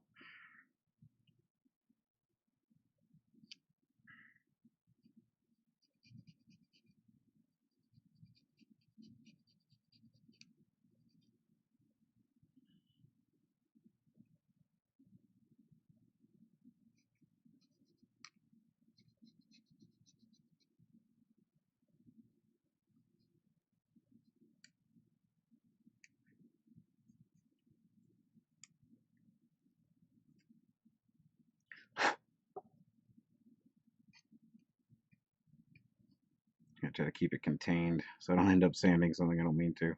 I try to keep it contained so I don't end up sanding something I don't mean to.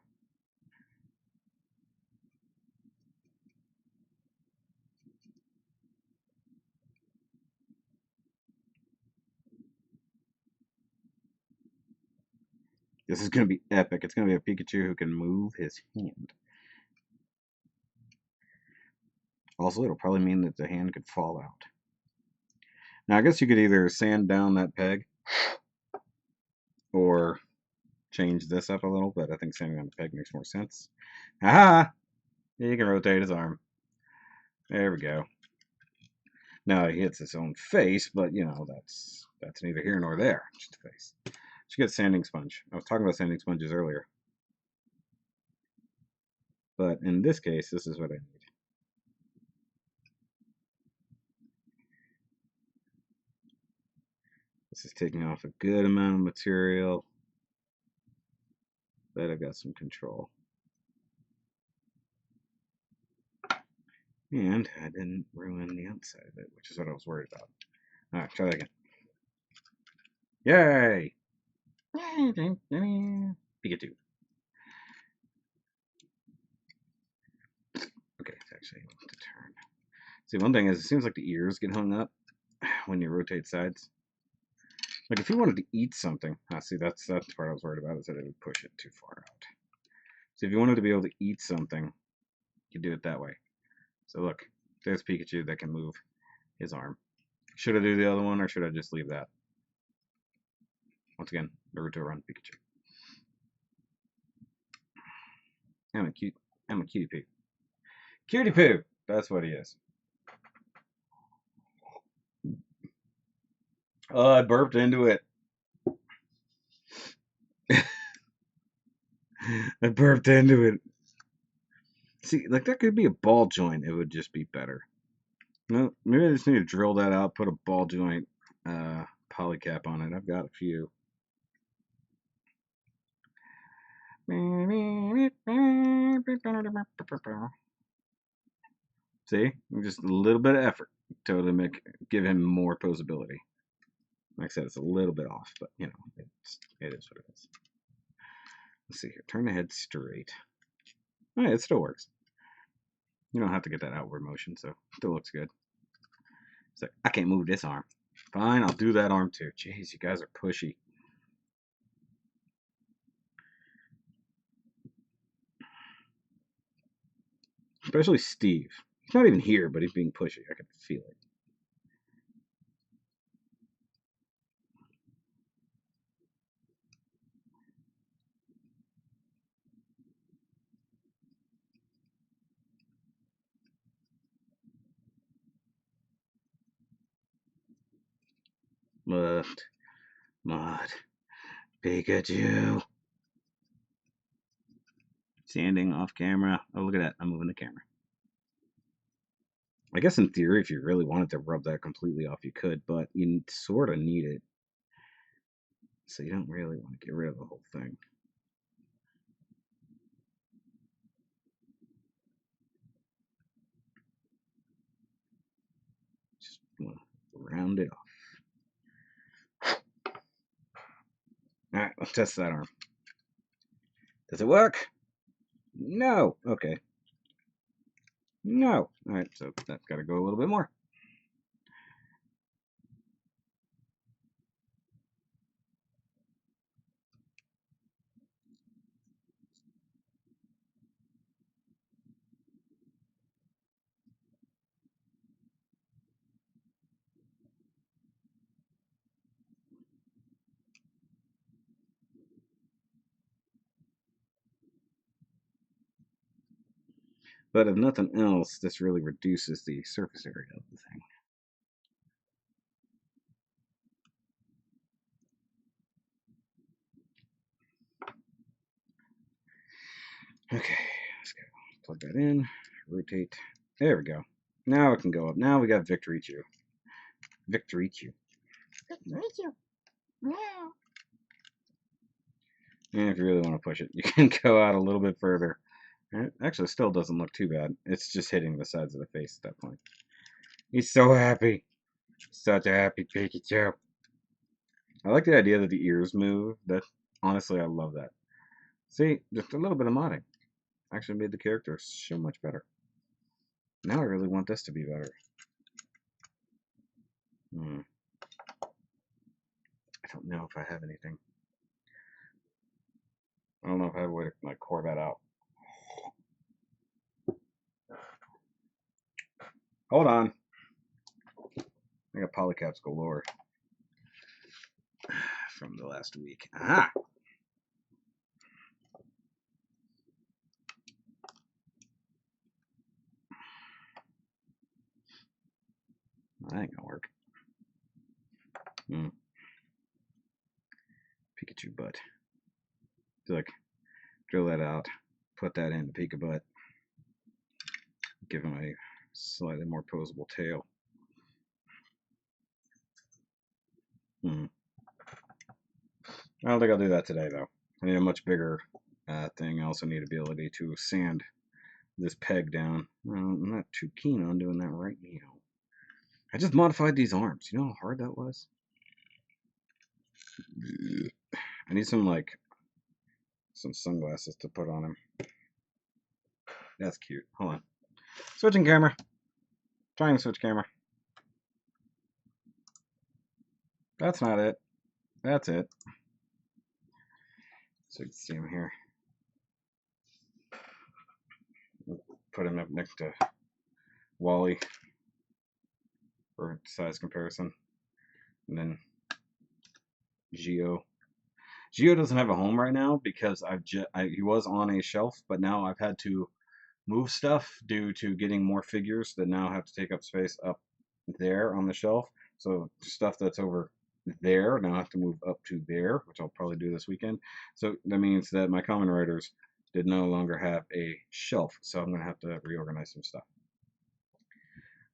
This is going to be epic. It's going to be a Pikachu who can move his hand. Also, it'll probably mean that the hand could fall out. Now, I guess you could either sand down that peg or change this up a little, but I think sanding on the peg makes more sense. Aha! He can rotate his arm. There we go. Now he hits his own face, but you know, that's neither here nor there. Just a face. Should get a sanding sponge. I was talking about sanding sponges earlier. But in this case, this is what I need. This is taking off a good amount of material. But I've got some control. And I didn't ruin the outside of it, which is what I was worried about. Alright, try that again. Yay! Pikachu. Okay, it's actually to turn. See, one thing is, it seems like the ears get hung up when you rotate sides. Like if you wanted to eat something, see, that's the part I was worried about, is that it would push it too far out. So if you wanted to be able to eat something, you do it that way. So look, there's Pikachu that can move his arm. Should I do the other one, or should I just leave that? Once again, Naruto run Pikachu. I'm a cutie poo. Cutie poo! That's what he is. Oh, I burped into it. I burped into it. See, like that could be a ball joint. It would just be better. No, maybe I just need to drill that out, put a ball joint polycap on it. I've got a few. See, just a little bit of effort to give him more posability. Like I said, it's a little bit off, but you know, it is what it is. Let's see here. Turn the head straight. Oh, yeah, it still works. You don't have to get that outward motion, so it still looks good. It's like, I can't move this arm. Fine, I'll do that arm too. Jeez, you guys are pushy. Especially Steve. He's not even here, but he's being pushy. I can feel it. Left. Mod. Pikachu. Sanding off camera. Oh, look at that. I'm moving the camera. I guess in theory, if you really wanted to rub that completely off, you could, but you sort of need it. So you don't really want to get rid of the whole thing. Just want to round it off. Alright, let's test that arm. Does it work? No. Okay. No. Alright, so that's got to go a little bit more. But if nothing else, this really reduces the surface area of the thing. Okay, let's go. Plug that in, rotate. There we go. Now it can go up. Now we got Victory Chew. Victory Chew. Victory Chew. Wow. And if you really want to push it, you can go out a little bit further. It actually still doesn't look too bad. It's just hitting the sides of the face at that point. He's so happy. Such a happy Pikachu. I like the idea that the ears move. That honestly, I love that. See, just a little bit of modding actually made the character so much better. Now I really want this to be better. I don't know if I have anything. I don't know if I have a way to like core that out. Hold on. I got polycaps galore from the last week. Aha! That ain't gonna work. Pikachu butt. Look, drill that out, put that in the Pika butt, give him a slightly more posable tail. I don't think I'll do that today, though. I need a much bigger thing. I also need the ability to sand this peg down. I'm not too keen on doing that right now. I just modified these arms. You know how hard that was? I need some sunglasses to put on him. That's cute. Hold on. Switching camera. Trying to switch camera. That's not it. That's it. So you can see him here. Put him up next to Wally for size comparison. And then Geo. Geo doesn't have a home right now because he was on a shelf, but now I've had to move stuff due to getting more figures that now have to take up space up there on the shelf. So stuff that's over there now I have to move up to there, which I'll probably do this weekend. So that means that my Common Riders did no longer have a shelf, so I'm going to have to reorganize some stuff.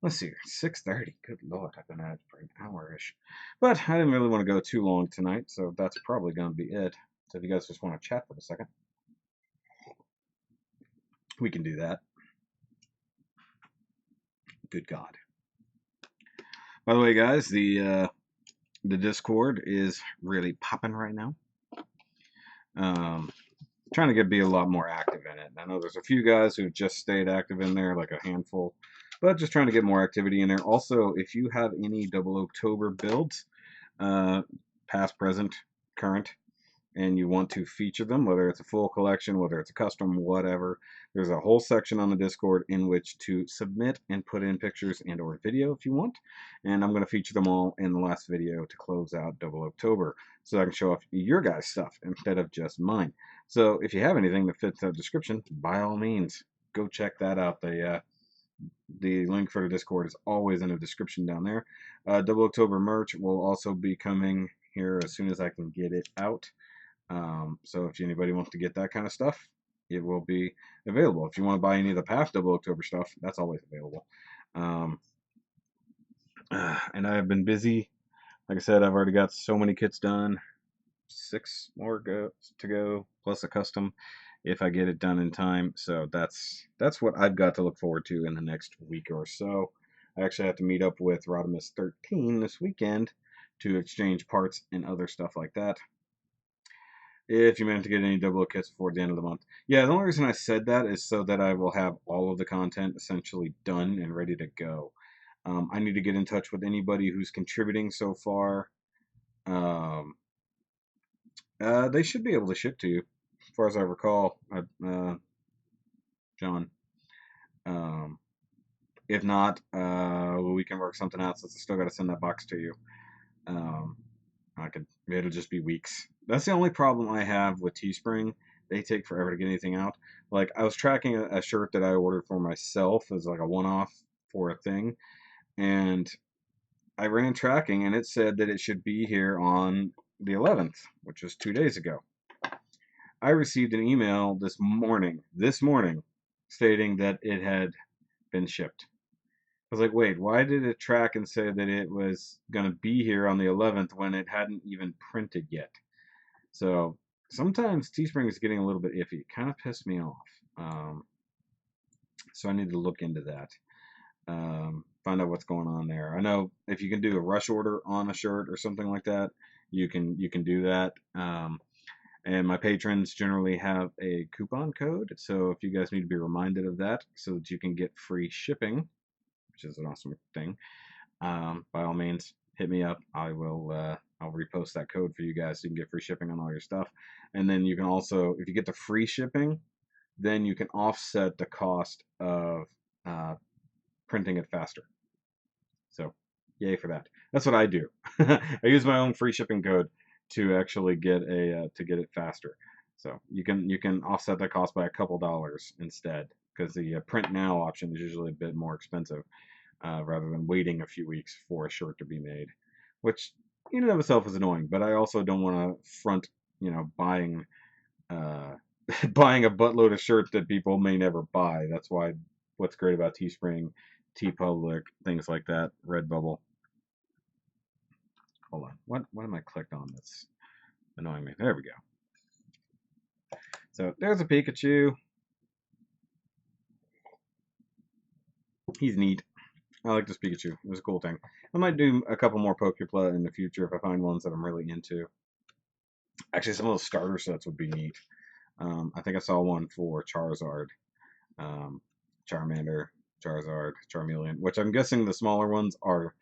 Let's see, 6:30. Good lord, I've been at it for an hour-ish. But I didn't really want to go too long tonight, so that's probably going to be it. So if you guys just want to chat for a second, we can do that. Good God. By the way, guys, the Discord is really popping right now. Trying to be a lot more active in it. I know there's a few guys who just stayed active in there, like a handful, but just trying to get more activity in there. Also, if you have any Double October builds, past, present, current, and you want to feature them, whether it's a full collection, whether it's a custom, whatever, there's a whole section on the Discord in which to submit and put in pictures and or video if you want. And I'm going to feature them all in the last video to close out Double October so I can show off your guys' stuff instead of just mine. So if you have anything that fits that description, by all means, go check that out. The link for the Discord is always in the description down there. Double October merch will also be coming here as soon as I can get it out. So if anybody wants to get that kind of stuff, it will be available. If you want to buy any of the past Double October stuff, that's always available. And I have been busy. Like I said, I've already got so many kits done. 6 more to go, plus a custom if I get it done in time. So that's what I've got to look forward to in the next week or so. I actually have to meet up with Rodimus 13 this weekend to exchange parts and other stuff like that. If you manage to get any double kits before the end of the month. Yeah, the only reason I said that is so that I will have all of the content essentially done and ready to go. I need to get in touch with anybody who's contributing so far. They should be able to ship to you, as far as I recall, John. If not, we can work something out since I still got to send that box to you. It'll just be weeks. That's the only problem I have with Teespring. They take forever to get anything out. Like, I was tracking a shirt that I ordered for myself as like a one-off for a thing, and I ran tracking, and it said that it should be here on the 11th, which was 2 days ago. I received an email this morning, stating that it had been shipped. I was like, wait, why did it track and say that it was going to be here on the 11th when it hadn't even printed yet? So sometimes Teespring is getting a little bit iffy. It kind of pissed me off. So I need to look into that. Find out what's going on there. I know if you can do a rush order on a shirt or something like that, you can do that. And my patrons generally have a coupon code, so if you guys need to be reminded of that so that you can get free shipping, which is an awesome thing, by all means, hit me up. I'll repost that code for you guys so you can get free shipping on all your stuff. And then you can also, if you get the free shipping, then you can offset the cost of uh, printing it faster. So, yay for that. That's what I do. I use my own free shipping code to actually get to get it faster. So you can offset that cost by a couple dollars instead, because the print now option is usually a bit more expensive, rather than waiting a few weeks for a shirt to be made, which in and of itself is annoying. But I also don't want to front, buying buying a buttload of shirts that people may never buy. That's why what's great about Teespring, TeePublic, things like that, Redbubble. Hold on, what am I clicked on that's annoying me? There we go. So there's a Pikachu. He's neat. I like this Pikachu. It was a cool thing. I might do a couple more Poke-pla in the future if I find ones that I'm really into. Actually, some of those starter sets would be neat. I think I saw one for Charizard, Charmander, Charizard, Charmeleon, which I'm guessing the smaller ones are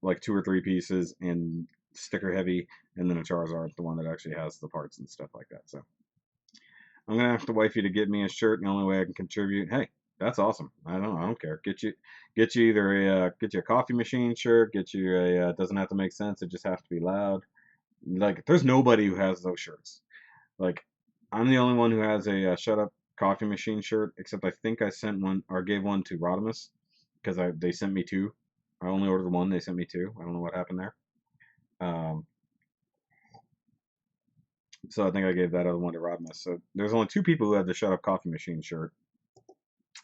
like 2 or 3 pieces and sticker heavy, and then a Charizard, the one that actually has the parts and stuff like that. So I'm gonna have to wife you to get me a shirt. The only way I can contribute, hey, that's awesome. I don't care. Get you either a get you a coffee machine shirt. Get you a doesn't have to make sense. It just has to be loud. Like there's nobody who has those shirts. Like I'm the only one who has a shut up coffee machine shirt. Except I think I sent one or gave one to Rodimus because they sent me 2. I only ordered 1. They sent me 2. I don't know what happened there. So I think I gave that other one to Rodimus. So there's only 2 people who have the shut up coffee machine shirt.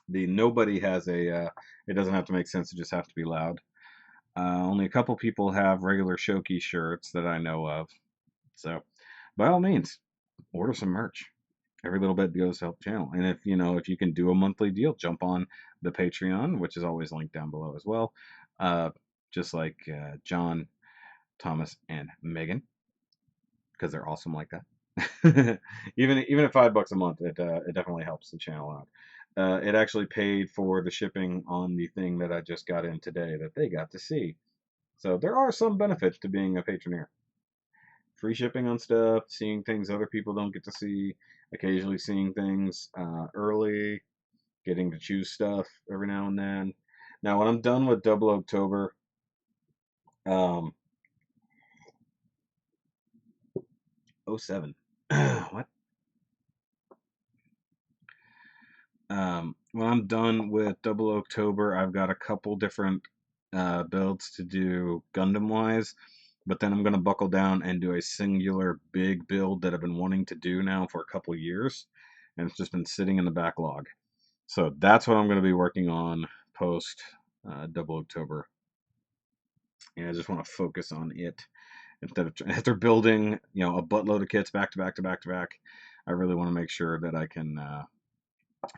Nobody has a it doesn't have to make sense, it just has to be loud. Only a couple people have regular Shoki shirts that I know of. So by all means, order some merch. Every little bit goes to help the channel. And if you can do a monthly deal, jump on the Patreon, which is always linked down below as well. Just like John, Thomas, and Megan, because they're awesome like that. even at $5 a month, it definitely helps the channel out. It actually paid for the shipping on the thing that I just got in today that they got to see. So there are some benefits to being a patroneer. Free shipping on stuff, seeing things other people don't get to see, occasionally seeing things early, getting to choose stuff every now and then. Now, when I'm done with Double October, um, 07. What? When I'm done with Double October, I've got a couple different builds to do Gundam-wise, but then I'm going to buckle down and do a singular big build that I've been wanting to do now for a couple years, and it's just been sitting in the backlog. So that's what I'm going to be working on post Double October, and I just want to focus on it instead of after building a buttload of kits back to back to back to back. I really want to make sure that I can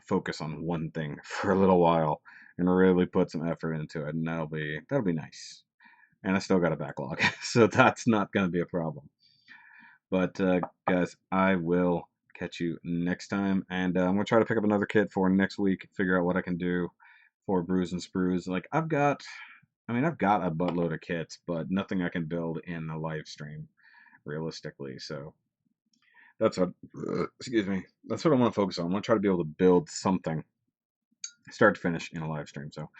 focus on one thing for a little while and really put some effort into it, and that'll be nice. And I still got a backlog, so that's not going to be a problem. But guys, I will catch you next time, and I'm gonna try to pick up another kit for next week, figure out what I can do for Brews and Sprues. Like I've got a buttload of kits, but nothing I can build in a live stream realistically. So that's what excuse me, that's what I want to focus on. I want to try to be able to build something start to finish in a live stream. So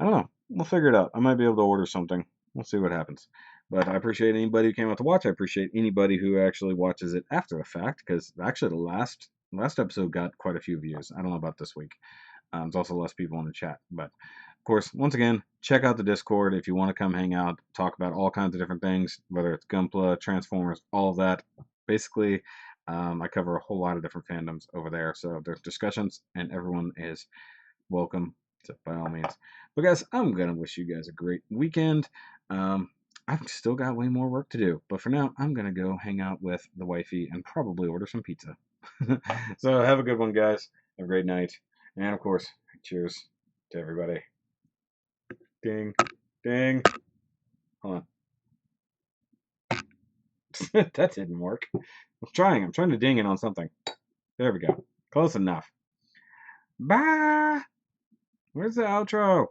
I don't know, we'll figure it out. I might be able to order something. We'll see what happens. But I appreciate anybody who came out to watch. I appreciate anybody who actually watches it after the fact, because actually the last episode got quite a few views. I don't know about this week. There's also less people in the chat. But of course, once again, check out the Discord if you want to come hang out, talk about all kinds of different things, whether it's Gunpla, Transformers, all of that. Basically, I cover a whole lot of different fandoms over there. So there's discussions, and everyone is welcome, so by all means. But guys, I'm gonna wish you guys a great weekend. I've still got way more work to do, but for now, I'm gonna go hang out with the wifey and probably order some pizza. So have a good one, guys. Have a great night, and of course, cheers to everybody. Ding, ding. Hold on. That didn't work. I'm trying to ding it on something. There we go. Close enough. Bye. Where's the outro?